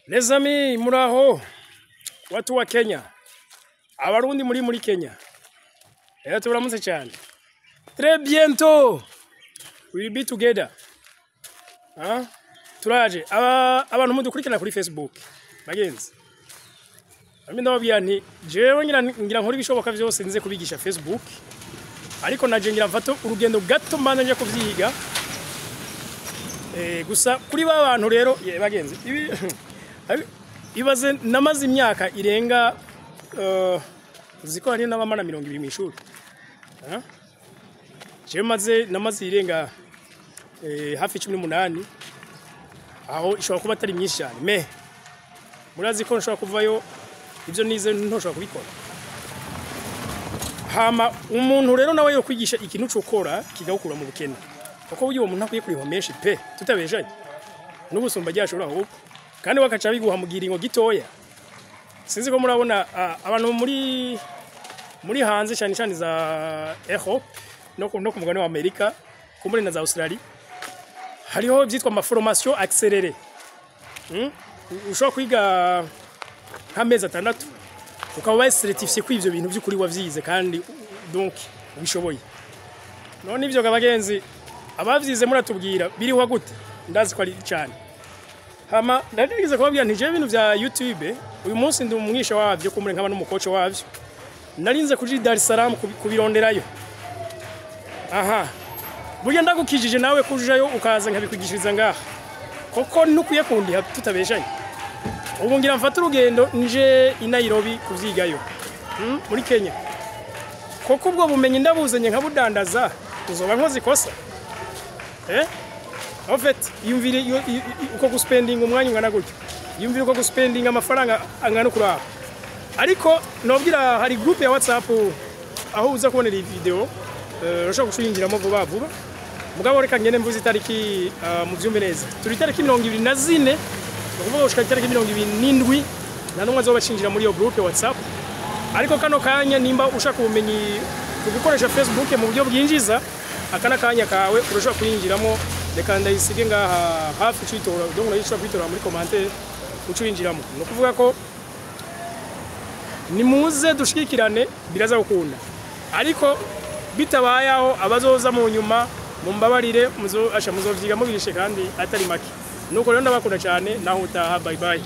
Les amis, muraho watu wa Kenya, abarundi muri Kenya, turamutse cyane. Très bientôt we will be together. Turaje abantu mudukurikirana kuri Facebook bagenzi. Ami ndababwira nti jewe ngira nkora ibishoboka byose nze kubigisha Facebook, ariko naje ngira mfato urugendo gato mbana nje kuvyiga. Gusa kuri bantu rero bagenzi ibaze namaze imyaka irenga ziko hari n'abamana 200 mu ishuri. Je namaze irenga hafi 18 aho ishobora kuba atari myinshi cyane me murazi ko nshobora kuvayo ibyo nize ntoshobora kubikora. Hama umuntu rero nawe yo kwigisha ikintu cyokora kigakura mu bukene, kuko uyu muntu akwiye kuriho menshi pe tutabejanye n'ubusumba ryashobora aho kandi wakaca biguha mugiringo gitoya. Sinzi ko murabona abantu muri hanze cyane cyane za Europe no ku mugabane wa Amerika kumuri na za Australia hariho byitwa ma formation accélérée. Ushobora kwiga nk'amezi 6 ukaba certifié ku ivyo bintu by'ukuri wavyize kandi donc ubishoboye. None ivyo gabagenzi abavyize muratubwira biriho gute ndazi ko ari cyane. Hama ndagiriza kubabwira nti je ibintu vya YouTube uyu munsi ndi umwisha wavyo kumure nkaba n'umukoce wavyo narinze kuri Dar es Salaam kubironderayo. Burya ndagukijije nawe kujayo ukaza nkabikugishiriza ngaha koko nukuye kundi tutabeshanye. Ubu ngira mfata urugendo nje i Nairobi kuvyigayo muri Kenya, koko ubwo bumenyi ndabuzanye nkabudandaza uzoba nkoze ikosa. En fait yumvire uko guspending umwanya ungana gutyo, yumvire uko guspending amafaranga angana kuri ariko nobwira hari group ya WhatsApp aho uza kubonera iyi video urashobora gushingiramo vuba mugabo reka ngene mvuze itariki mu byumbe neza turi itariki 24 ukuvuga ushaka itariki 27 nanumwe azobashingira muri iyo group ya WhatsApp. Ariko kano kanya nimba ushaka ubumenyi kubikoresha Facebook mu buryo bwinjiza akana kanya kawe urashobora kuyinjiramo, reka ndayisige ngaha hafi cyitora donc urashobora kwitora muri commentaire ucuyinjiramo. No kuvuga ko nimuze dushikirane biraza gukunda, ariko bitabayaho abazoza mu nyuma mumbabarire muzovyiga mubirishe kandi atari make. Nuko rero ndabakunda cyane naho utaha bye bye.